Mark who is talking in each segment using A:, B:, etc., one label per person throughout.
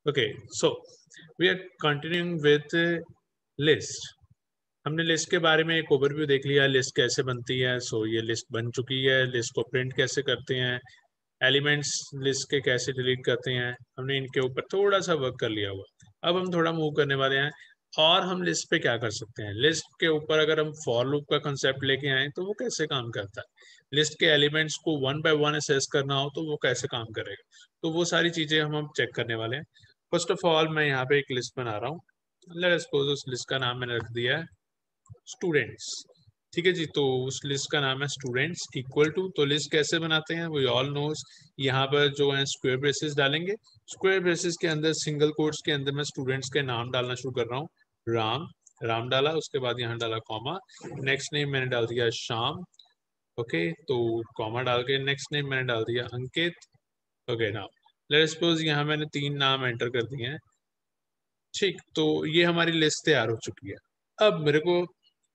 A: Okay, so we are continuing with list. हमने list के बारे में एक ओवरव्यू देख लिया, लिस्ट कैसे बनती है. सो ये लिस्ट बन चुकी है. लिस्ट को प्रिंट कैसे करते हैं, एलिमेंट्स लिस्ट के कैसे डिलीट करते हैं, हमने इनके ऊपर थोड़ा सा वर्क कर लिया हुआ. अब हम थोड़ा मूव करने वाले हैं और हम लिस्ट पे क्या कर सकते हैं. लिस्ट के ऊपर अगर हम फॉर लूप का कंसेप्ट लेके आए तो वो कैसे काम करता है. लिस्ट के एलिमेंट्स को वन बाय वन असेस करना हो तो वो कैसे काम करेगा. तो वो सारी चीजें हम चेक करने वाले हैं. फर्स्ट ऑफ ऑल मैं यहाँ पे एक लिस्ट बना रहा हूँ. लेट अस सपोज उस लिस्ट का नाम मैंने रख दिया है स्टूडेंट्स. ठीक है जी. तो उस लिस्ट का नाम है स्टूडेंट्स इक्वल टू. तो लिस्ट कैसे बनाते हैं वो ऑल नोज. यहाँ पर जो है स्क्वायर ब्रेसेस डालेंगे. स्क्वायर ब्रेसेस के अंदर सिंगल कोट्स के अंदर मैं स्टूडेंट्स के नाम डालना शुरू कर रहा हूँ. राम, राम डाला. उसके बाद यहाँ डाला कॉमा. नेक्स्ट नेम मैंने डाल दिया श्याम. ओके, तो कॉमा डाल के नेक्स्ट नेम मैंने डाल दिया अंकित. ओके, नाउ लेट्स सपोज यहाँ मैंने 3 नाम एंटर कर दिए हैं. ठीक, तो ये हमारी लिस्ट तैयार हो चुकी है. अब मेरे को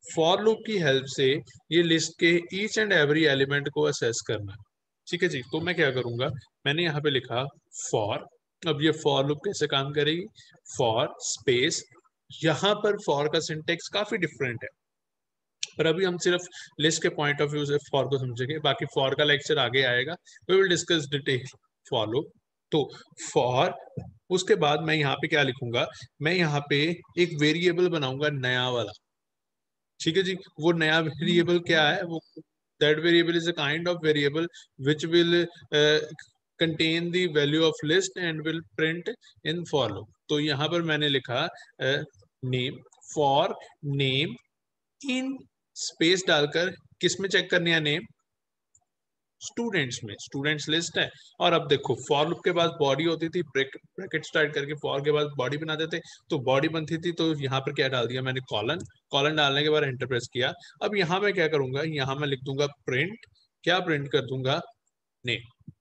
A: फॉर लूप की हेल्प से ये लिस्ट के ईच एंड एवरी एलिमेंट को असेस करना है. ठीक है जी. तो मैं क्या करूंगा, मैंने यहाँ पे लिखा फॉर. अब ये फॉर लूप कैसे काम करेगी. For space. यहाँ पर फॉर का सिंटेक्स काफी डिफरेंट है, पर अभी हम सिर्फ लिस्ट के पॉइंट ऑफ व्यू से फॉर को समझेंगे. बाकी फॉर का लेक्चर आगे आएगा. We will discuss detail for loop. तो फॉर, उसके बाद मैं यहाँ पे क्या लिखूंगा, मैं यहाँ पे एक वेरिएबल बनाऊंगा नया वाला. ठीक है जी. वो नया वेरिएबल क्या है, वो that variable is a kind of variable which will contain the value of list and will print in for loop. तो यहाँ पर मैंने लिखा name. For name in space डालकर किस में चेक करनी है नेम, स्टूडेंट्स में. स्टूडेंट्स लिस्ट है. और अब देखो फॉर लूप के बाद बॉडी होती थी, ब्रैकेट स्टार्ट करके फॉर के बाद बॉडी बनाते थे. तो बॉडी बनती थी, तो यहाँ पर क्या डाल दिया मैंने, कॉलन. कॉलन डालने के बाद एंटर प्रेस किया. अब यहाँ मैं क्या करूंगा, यहाँ मैं लिख दूंगा प्रिंट. क्या प्रिंट कर दूंगा, नेम.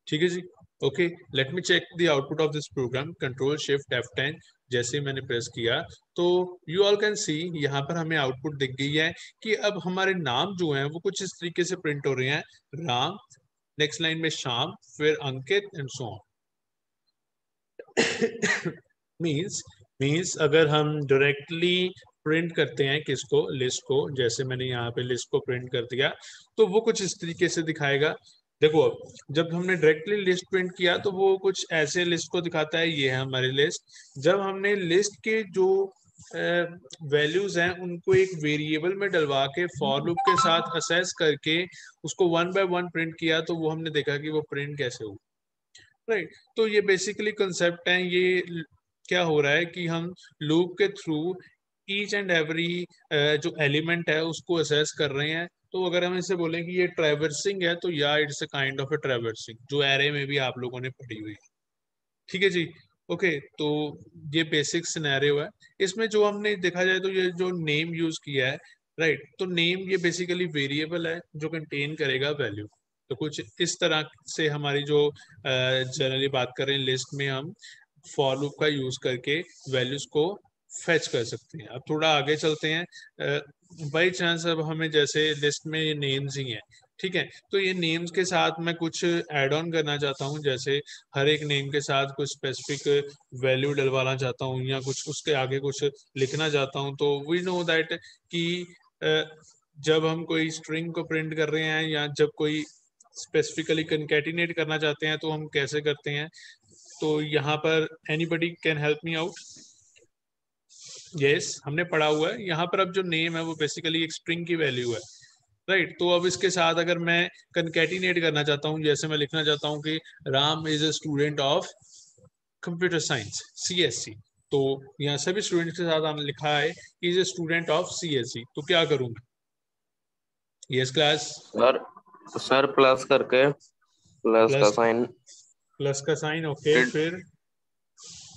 A: ठीक है जी. Okay, let me check the output of this program. Control shift F10 जैसे ही मैंने प्रेस किया तो यू ऑल कैन सी यहाँ पर हमें आउटपुट दिख गई है कि अब हमारे नाम जो हैं वो कुछ इस तरीके से प्रिंट हो रहे हैं. राम, नेक्स्ट लाइन में श्याम, फिर अंकित एंड सो ऑन. मीन्स अगर हम डायरेक्टली प्रिंट करते हैं किसको, लिस्ट को, जैसे मैंने यहाँ पे लिस्ट को प्रिंट कर दिया तो वो कुछ इस तरीके से दिखाएगा. देखो अब जब हमने डायरेक्टली लिस्ट प्रिंट किया तो वो कुछ ऐसे लिस्ट को दिखाता है. ये है हमारी लिस्ट. जब हमने लिस्ट के जो वैल्यूज हैं उनको एक वेरिएबल में डलवा के फॉर लूप के साथ असेस करके उसको वन बाय वन प्रिंट किया तो वो हमने देखा कि वो प्रिंट कैसे हुआ. राइट. तो ये बेसिकली कंसेप्ट है. ये क्या हो रहा है कि हम लूप के थ्रू ईच एंड एवरी जो एलिमेंट है उसको असेस कर रहे हैं. तो अगर हम इसे बोलें कि ये ट्रैवर्सिंग है तो या it's a kind of A traversing, जो एरे में भी आप लोगों ने पढ़ी हुई है. ठीक है जी. ओके, तो ये बेसिक सिनेरियो है. इसमें जो हमने देखा जाए तो ये जो नेम यूज किया है, राइट, तो नेम ये बेसिकली वेरिएबल है जो कंटेन करेगा वैल्यू. तो कुछ इस तरह से हमारी जो जनरली बात करें लिस्ट में हम फॉर लूप का यूज करके वैल्यूज को फेच कर सकते हैं. अब थोड़ा आगे चलते हैं. बाई चांस अब हमें जैसे लिस्ट में ये नेम्स ही हैं, ठीक है, तो ये नेम्स के साथ मैं कुछ ऐड ऑन करना चाहता हूँ. जैसे हर एक नेम के साथ कुछ स्पेसिफिक वैल्यू डलवाना चाहता हूँ या कुछ उसके आगे कुछ लिखना चाहता हूँ. तो वी नो दैट कि जब हम कोई स्ट्रिंग को प्रिंट कर रहे हैं या जब कोई स्पेसिफिकली कंकैटिनेट करना चाहते हैं तो हम कैसे करते हैं. तो यहाँ पर anybody can help me out. Yes, हमने पढ़ा हुआ है. यहाँ पर अब जो नेम है वो बेसिकली एक स्ट्रिंग की वैल्यू है, राइट. तो अब इसके साथ अगर मैं कंकैटिनेट करना चाहता हूँ, जैसे मैं लिखना चाहता हूँ कि Ram is a student of computer science CSC. तो यहाँ सभी स्टूडेंट्स के साथ हमने लिखा है is a student of CSC. तो क्या करूंगा, यस क्लास.
B: सर प्लस करके प्लस का साइन,
A: प्लस का साइन. ओके,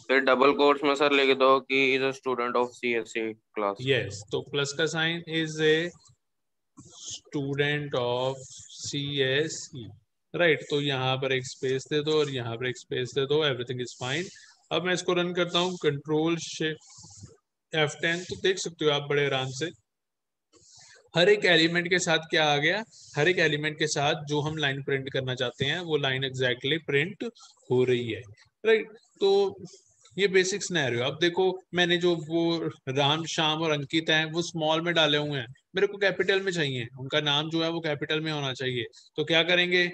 A: फिर
B: डबल कोट्स में सर लिख दो कि is a student of CSE class.
A: Yes, तो प्लस का sign is a student of CSE, right. तो यहाँ पर एक स्पेस दे दो और यहाँ पर एक स्पेस दे दो. Everything is fine. अब मैं इसको रन करता हूँ. Control shift F10. तो देख सकते हो आप बड़े आराम से हर एक एलिमेंट के साथ क्या आ गया, हर एक एलिमेंट के साथ जो हम लाइन प्रिंट करना चाहते हैं वो लाइन एग्जैक्टली प्रिंट हो रही है, राइट। तो ये बेसिक सिनेरियो। अब देखो मैंने जो वो राम श्याम और अंकित हैं वो स्मॉल में डाले हुए हैं, मेरे को कैपिटल में चाहिए, उनका नाम जो है वो कैपिटल में होना चाहिए, तो क्या करेंगे,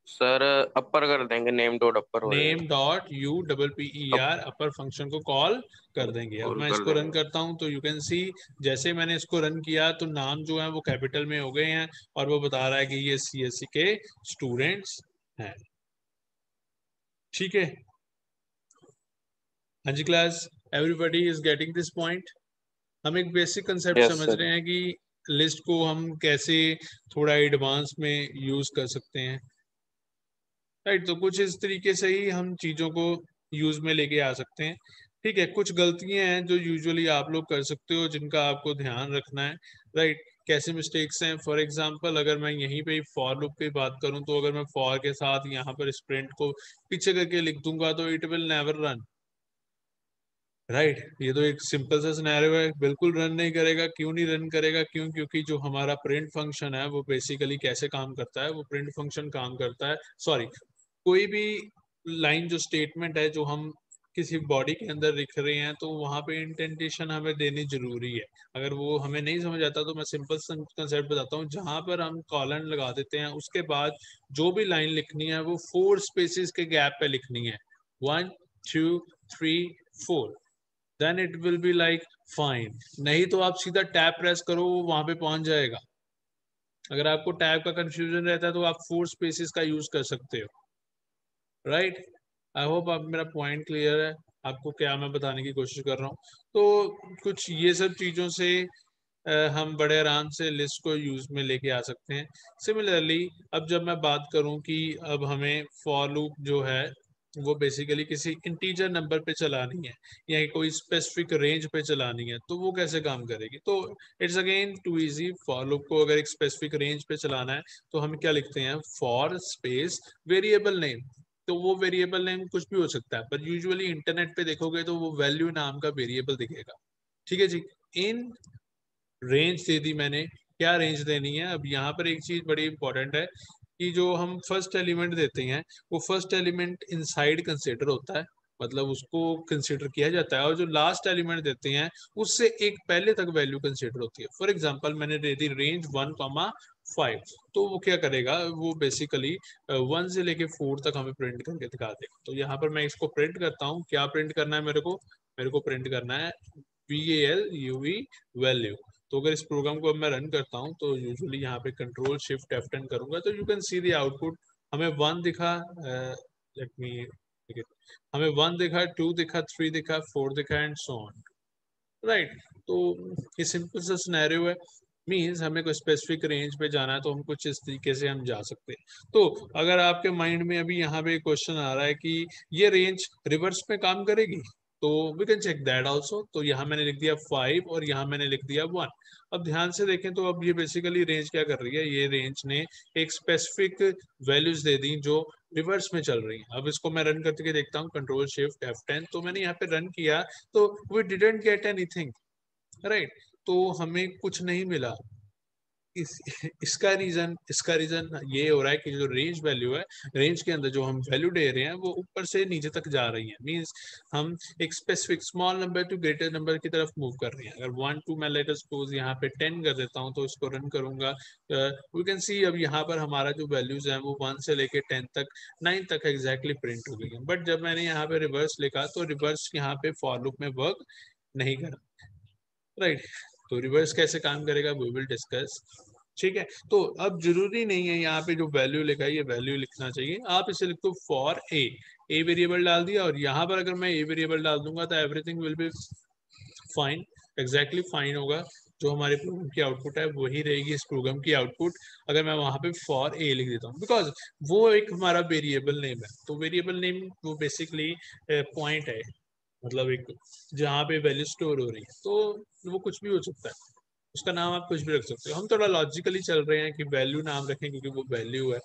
B: सर अपर कर देंगे, नेम डॉट अपर हो
A: नेम
B: जाएगा।
A: Dot U double P E
B: अब
A: आर अपर फंक्शन को कॉल कर देंगे। अब
B: कॉल
A: मैं
B: कर
A: इसको रन
B: देंगे।
A: करता हूं तो यू कैन सी, जैसे मैंने इसको रन किया तो नाम जो है वो कैपिटल में हो गए हैं और वो बता रहा है कि ये सीएससी के स्टूडेंट्स हैं। ठीक है, हाँ जी class, everybody is getting this point. हम एक बेसिक कंसेप्ट
B: यस
A: समझ
B: सर।
A: रहे हैं कि लिस्ट को हम कैसे थोड़ा एडवांस में यूज कर सकते हैं, राइट। तो कुछ इस तरीके से ही हम चीजों को यूज में लेके आ सकते हैं। ठीक है, कुछ गलतियां हैं जो यूजुअली आप लोग कर सकते हो जिनका आपको ध्यान रखना है, राइट। कैसे मिस्टेक्स हैं, फॉर एग्जांपल अगर मैं यहीं पे फॉर लूप की बात करूं तो अगर मैं फॉर के साथ यहाँ पर स्प्रिंट को पीछे करके लिख दूंगा तो it will never run, right. ये तो एक सिंपल सा सिनेरियो है, बिल्कुल रन नहीं करेगा। क्यों नहीं रन करेगा, क्यों, क्योंकि जो हमारा प्रिंट फंक्शन है वो बेसिकली कैसे काम करता है, वो प्रिंट फंक्शन काम करता है, सॉरी, कोई भी लाइन जो स्टेटमेंट है जो हम किसी बॉडी के अंदर लिख रहे हैं तो वहां पे इंटेंटेशन हमें देनी जरूरी है। अगर वो हमें नहीं समझ आता तो मैं सिंपल कंसेप्ट बताता हूँ, जहां पर हम कॉलन लगा देते हैं उसके बाद जो भी लाइन लिखनी है वो 4 स्पेसिस के गैप पे लिखनी है, 1 2 3 4, then it will be like fine. नहीं तो आप सीधा टैब प्रेस करो वो वहां पे पहुंच जाएगा। अगर आपको टैब का कंफ्यूजन रहता है तो आप 4 स्पेसिस का यूज कर सकते हो, राइट। आई होप आप मेरा पॉइंट क्लियर है, आपको क्या मैं बताने की कोशिश कर रहा हूँ। तो कुछ ये सब चीजों से हम बड़े आराम से लिस्ट को यूज में लेके आ सकते हैं। सिमिलरली अब जब मैं बात करूं कि अब हमें फॉर लूप जो है वो बेसिकली किसी इंटीजर नंबर पे चलानी है या कोई स्पेसिफिक रेंज पे चलानी है तो वो कैसे काम करेगी, तो it's again too easy. For loop को अगर एक स्पेसिफिक रेंज पे चलाना है तो हम क्या लिखते हैं, फॉर स्पेस वेरिएबल नेम। तो वो वेरिएबल नेम कुछ भी हो सकता है, पर यूजुअली इंटरनेट पे देखोगे तो वो वैल्यू नाम का वेरिएबल दिखेगा। ठीक है जी, इन रेंज दे दी मैंने, क्या रेंज देनी है। अब यहाँ पर एक चीज बड़ी इंपॉर्टेंट है कि जो हम फर्स्ट एलिमेंट देते हैं वो फर्स्ट एलिमेंट इनसाइड कंसिडर होता है, मतलब उसको कंसिडर किया जाता है, और जो लास्ट एलिमेंट देते हैं उससे एक पहले तक वैल्यू कंसिडर होती है। फॉर एग्जांपल मैंने दे दी रेंज 1,5, तो वो क्या करेगा, वो बेसिकली 1 से लेके 4 तक हमें प्रिंट करके दिखा देगा। तो यहाँ पर मैं इसको प्रिंट करता हूँ, क्या प्रिंट करना है मेरे को प्रिंट करना है VALUE वैल्यू। तो अगर इस प्रोग्राम को अब मैं रन करता हूँ तो यूजुअली यहाँ पे कंट्रोल शिफ्ट F10 करूंगा तो you can see the output. हमें 1 दिखा, लेट मी, हमें 1 दिखा, 2 दिखा, 3 दिखा, 4 दिखा एंड सो ऑन, राइट। तो ये सिंपल सा सिनेरियो है, मीन्स हमें कोई स्पेसिफिक रेंज पे जाना है तो हम कुछ इस तरीके से हम जा सकते हैं। तो अगर आपके माइंड में अभी यहाँ पे क्वेश्चन आ रहा है कि ये रेंज रिवर्स में काम करेगी, तो we can check that also. तो यहाँ मैंने लिख दिया 5 और यहाँ मैंने लिख दिया 1। अब ध्यान से देखें तो अब ये बेसिकली रेंज क्या कर रही है, ये रेंज ने एक स्पेसिफिक वैल्यूज दे दी जो रिवर्स में चल रही है। अब इसको मैं रन करके देखता हूँ, कंट्रोल शिफ्ट F10, तो मैंने यहाँ पे रन किया तो we didn't get anything, right. तो हमें कुछ नहीं मिला। इस इसका रीजन ये हो रहा है कि जो रेंज वैल्यू है, रेंज के अंदर जो हम वैल्यू दे रहे हैं वो ऊपर से नीचे तक जा रही है, मींस हम एक specific small number two greater number की तरफ मूव कर रहे हैं। अगर 1 2 मैं लेटर सपोज यहाँ पे 10 कर देता हूँ तो इसको रन करूंगा, वी कैन सी अब यहाँ पर हमारा जो वैल्यूज है वो 1 से लेके 10 तक, 9 तक एग्जैक्टली प्रिंट हो गई है। बट जब मैंने यहाँ पे रिवर्स लिखा तो रिवर्स यहाँ पे फॉर लूप में वर्क नहीं करा, राइट। तो रिवर्स कैसे काम करेगा वी विल डिस्कस। ठीक है, तो अब जरूरी नहीं है यहाँ पे जो वैल्यू लिखा है ये वैल्यू लिखना चाहिए, आप इसे लिख दो फॉर ए वेरिएबल डाल दिया, और यहाँ पर अगर मैं ए वेरिएबल डाल दूंगा तो everything will be fine, exactly fine होगा। जो हमारे प्रोग्राम की आउटपुट है वही रहेगी इस प्रोग्राम की आउटपुट, अगर मैं वहां पे फॉर ए लिख देता हूँ, बिकॉज वो एक हमारा वेरिएबल नेम है। तो वेरिएबल नेम वो बेसिकली पॉइंट है, मतलब एक जहाँ पे वैल्यू स्टोर हो रही है, तो वो कुछ भी हो सकता है, उसका नाम आप कुछ भी रख सकते हो। हम थोड़ा लॉजिकली चल रहे हैं कि वैल्यू नाम रखें क्योंकि वो वैल्यू है,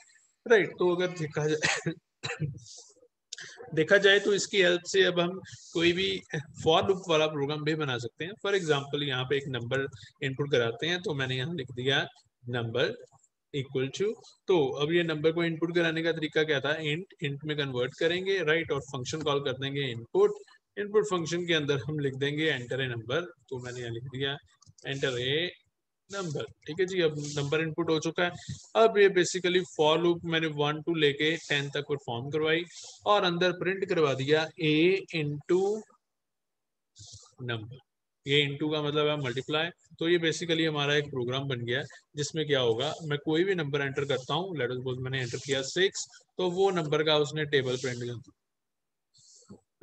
A: राइट। तो अगर देखा जाए देखा जाए तो इसकी हेल्प से अब हम कोई भी फॉर लूप वाला प्रोग्राम भी बना सकते हैं। फॉर एग्जांपल यहाँ पे एक नंबर इनपुट कराते हैं, तो मैंने यहाँ लिख दिया नंबर इक्वल टू, तो अब ये नंबर को इनपुट कराने का तरीका क्या था, इंट में कन्वर्ट करेंगे, राइट, और फंक्शन कॉल कर देंगे इनपुट फंक्शन के अंदर हम लिख देंगे एंटर ए नंबर, तो मैंने यहाँ लिख दिया एंटर ए नंबर। ठीक है जी, अब नंबर इनपुट हो चुका है। अब ये बेसिकली फॉर लूप मैंने 1 to लेके 10 तक परफॉर्म करवाई और अंदर प्रिंट करवा दिया a इंटू नंबर। ये इंटू का मतलब है मल्टीप्लाई। तो ये बेसिकली हमारा एक प्रोग्राम बन गया जिसमें क्या होगा, मैं कोई भी नंबर एंटर करता हूँ, लेट अस सपोज मैंने एंटर किया 6, तो वो नंबर का उसने टेबल प्रिंट कर दिया,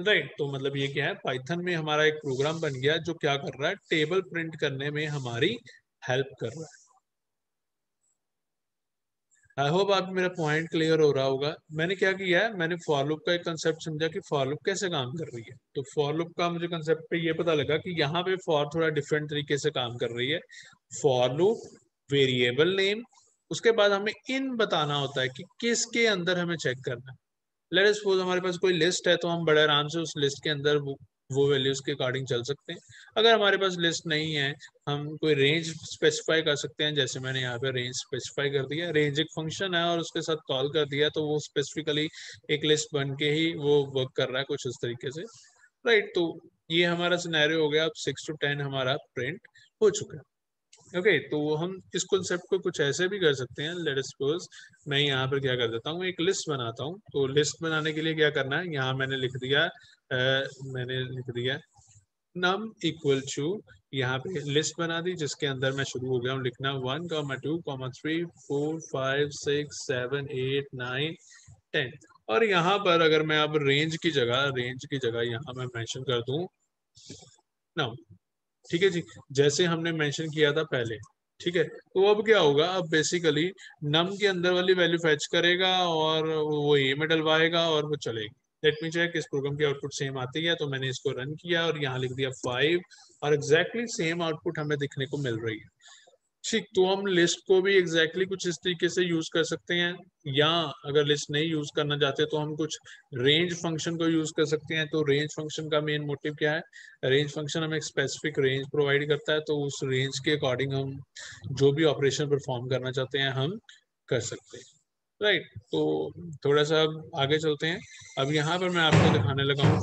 A: राइट। तो मतलब ये क्या है, पाइथन में हमारा एक प्रोग्राम बन गया जो क्या कर रहा है, टेबल प्रिंट करने में हमारी हेल्प कर रहा है। आई होप आप मेरा पॉइंट क्लियर हो रहा होगा। मैंने क्या किया है, मैंने फॉर लूप का एक कंसेप्ट समझा कि फॉर लूप कैसे काम कर रही है। तो फॉर लूप का मुझे कंसेप्ट पे ये पता लगा कि यहाँ पे फॉर थोड़ा डिफरेंट तरीके से काम कर रही है। फॉर लूप वेरिएबल नेम, उसके बाद हमें इन बताना होता है कि किसके अंदर हमें चेक करना है। लेट अस सपोज हमारे पास कोई लिस्ट है, तो हम बड़े आराम से उस लिस्ट के अंदर वो वैल्यूज के अकॉर्डिंग चल सकते हैं। अगर हमारे पास लिस्ट नहीं है, हम कोई रेंज स्पेसिफाई कर सकते हैं, जैसे मैंने यहाँ पे रेंज स्पेसिफाई कर दिया। रेंज एक फंक्शन है और उसके साथ कॉल कर दिया, तो वो स्पेसिफिकली एक लिस्ट बन के ही वो वर्क कर रहा है कुछ इस तरीके से, राइट। तो ये हमारा सिनेरियो हो गया। अब 6 to 10 हमारा प्रिंट हो चुका है। ओके, तो हम इस कॉन्सेप्ट को कुछ ऐसे भी कर सकते हैं। लेट अस सपोज मैं यहाँ पर क्या कर देता हूँ, एक लिस्ट बनाता हूँ। तो लिस्ट बनाने के लिए क्या करना है, यहाँ मैंने लिख दिया नम इक्वल टू, यहाँ पे लिस्ट बना दी जिसके अंदर मैं शुरू हो गया हूँ लिखना 1, 2, 3, 4, 5, 6, 7, 8, 9, 10। और यहाँ पर अगर मैं अब रेंज की जगह यहाँ मैं मेंशन कर दूं नम। ठीक है जी, जैसे हमने मेंशन किया था पहले। ठीक है, तो अब क्या होगा, अब बेसिकली नम के अंदर वाली वैल्यू फैच करेगा और वो ए में डलवाएगा और वो चलेगी। लेट मी चेक, इस प्रोग्राम की आउटपुट सेम आती है। तो मैंने इसको रन किया और यहाँ लिख दिया 5 और एग्जैक्टली सेम आउटपुट हमें दिखने को मिल रही है। ठीक, तो हम लिस्ट को भी एग्जैक्टली कुछ इस तरीके से यूज कर सकते हैं, या अगर लिस्ट नहीं यूज करना चाहते तो हम कुछ रेंज फंक्शन को यूज कर सकते हैं। तो रेंज फंक्शन का मेन मोटिव क्या है, रेंज फंक्शन हमें एक स्पेसिफिक रेंज प्रोवाइड करता है, तो उस रेंज के अकॉर्डिंग हम जो भी ऑपरेशन परफॉर्म करना चाहते हैं हम कर सकते हैं, राइट। तो थोड़ा सा अब आगे चलते हैं। अब यहाँ पर मैं आपको दिखाने लगा हूँ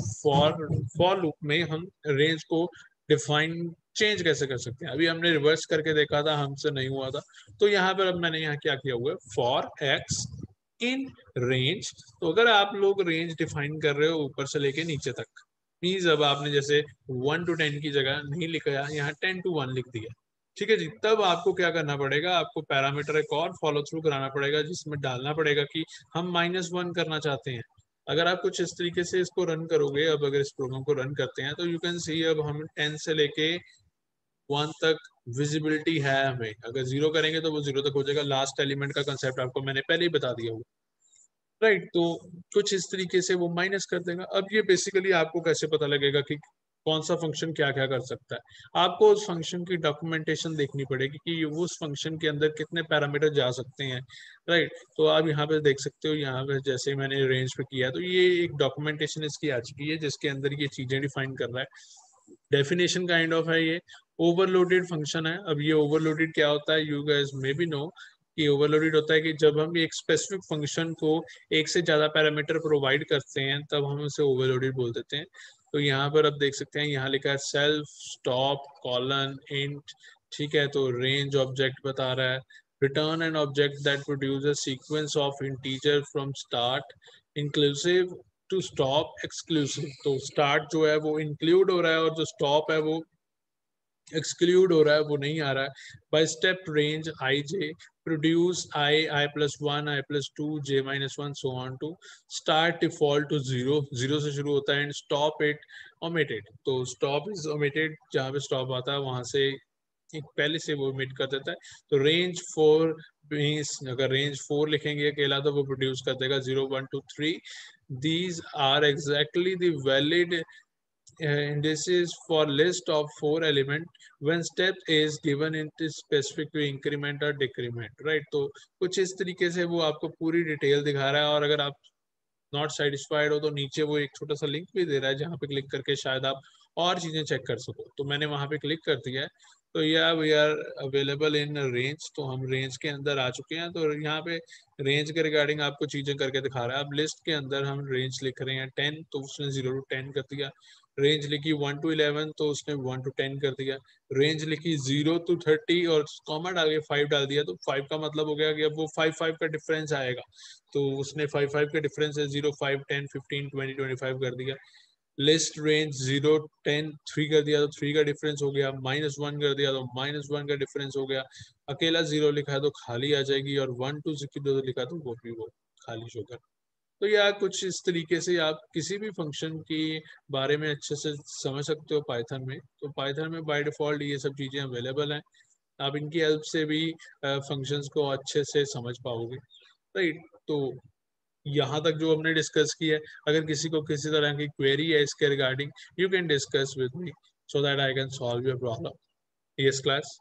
A: फॉर लूप में हम रेंज को डिफाइन चेंज कैसे कर सकते हैं। अभी हमने रिवर्स करके देखा था, हमसे नहीं हुआ था। तो यहाँ पर अब मैंने यहाँ क्या किया हुआ है, फॉर एक्स इन रेंज। तो अगर आप लोग रेंज डिफाइन कर रहे हो ऊपर से लेके नीचे तक, मीन्स अब आपने जैसे 1 to 10 की जगह नहीं लिखा, यहाँ 10 to 1 लिख दिया। ठीक है जी, तब आपको क्या करना पड़ेगा, आपको पैरामीटर एक और फॉलो थ्रू कराना पड़ेगा जिसमें डालना पड़ेगा कि हम -1 करना चाहते हैं। अगर आप कुछ इस तरीके से इसको रन करोगे, अब अगर इस प्रोग्राम को रन करते हैं तो यू कैन सी अब हम 10 से लेके 1 तक विजिबिलिटी है हमें। अगर 0 करेंगे तो वो 0 तक हो जाएगा। लास्ट एलिमेंट का कंसेप्ट आपको मैंने पहले ही बता दिया हुआ, राइट। तो कुछ इस तरीके से वो माइनस कर देगा। अब ये बेसिकली आपको कैसे पता लगेगा कि कौन सा फंक्शन क्या क्या कर सकता है, आपको उस फंक्शन की डॉक्यूमेंटेशन देखनी पड़ेगी कि उस फंक्शन के अंदर कितने पैरामीटर जा सकते हैं, राइट। तो आप यहाँ पे देख सकते हो, यहाँ पे जैसे मैंने रेंज पे किया तो ये एक डॉक्यूमेंटेशन इसकी आ चुकी है जिसके अंदर ये चीजें डिफाइन कर रहा है। डेफिनेशन काइंड ऑफ है ये। ओवरलोडेड फंक्शन है। अब ये ओवरलोडेड क्या होता है, you guys may be know कि ओवरलोडेड होता है कि जब हम एक स्पेसिफिक फंक्शन को एक से ज्यादा पैरामीटर प्रोवाइड करते हैं तब हम उसे ओवरलोडेड बोल देते हैं। तो यहाँ पर आप देख सकते हैं, यहाँ लिखा है सेल्फ स्टॉप कॉलन इंट। ठीक है, तो रेंज ऑब्जेक्ट बता रहा है, return an object that produce a sequence of integer from start inclusive to stop exclusive. तो स्टार्ट जो है वो इंक्लूड हो रहा है और जो स्टॉप है वो एक्सक्लूड हो रहा है, वो नहीं आ रहा है। By step range i j produce i+1 i+2 j-1 so on to start default to 0, 0 से शुरू होता है एंड स्टॉप इट ओमिटेड। तो स्टॉप इज ओमिटेड, जहाँ पे स्टॉप आता है वहां से एक पहले से वो ओमिट कर देता है। तो रेंज 4 मीन्स अगर रेंज 4 लिखेंगे अकेला तो वो प्रोड्यूस कर देगा 0, 1, 2, 3। these are exactly the valid indices for list of 4 element when step is given into specific to increment or decrement, right। तो कुछ इस तरीके से वो आपको पूरी डिटेल दिखा रहा है। और अगर आप नॉट सेटिस्फाइड हो तो नीचे वो एक छोटा सा लिंक भी दे रहा है जहाँ पे क्लिक करके शायद आप और चीजें चेक कर सको। तो मैंने वहां पे क्लिक कर दिया है। तो या we are available in range, तो हम रेंज के अंदर आ चुके हैं। तो यहाँ पे रेंज के रिगार्डिंग आपको चीजें करके दिखा रहा है। अब लिस्ट के अंदर हम रेंज लिख रहे हैं 10, तो उसने 0 to 10 कर दिया। रेंज लिखी 1 to 11, तो उसने 1 to 10 कर दिया। रेंज लिखी 0 to 30 और कॉमा डाल के 5 डाल दिया, तो 5 का मतलब हो गया कि अब वो 5 का डिफरेंस आएगा। तो उसने 5 का डिफरेंस है 0, 5, 10, 15, 20, 25 कर दिया। लिस्ट रेंज 0, 10, 3 कर दिया तो 3 का डिफरेंस हो गया। -1 कर दिया तो -1 का डिफरेंस हो गया। अकेला 0 लिखा है तो खाली आ जाएगी, और 1 to 0 लिखा तो वो भी वो खाली शो कर। तो यार कुछ इस तरीके से आप किसी भी फंक्शन के बारे में अच्छे से समझ सकते हो पाइथन में। तो पाइथन में बाय डिफॉल्ट ये सब चीज़ें अवेलेबल हैं। आप इनकी हेल्प से भी फंक्शंस को अच्छे से समझ पाओगे, राइट। तो यहाँ तक जो हमने डिस्कस किया है, अगर किसी को किसी तरह की क्वेरी है इसके regarding, you can discuss with me so that I can solve your problem. Yes class.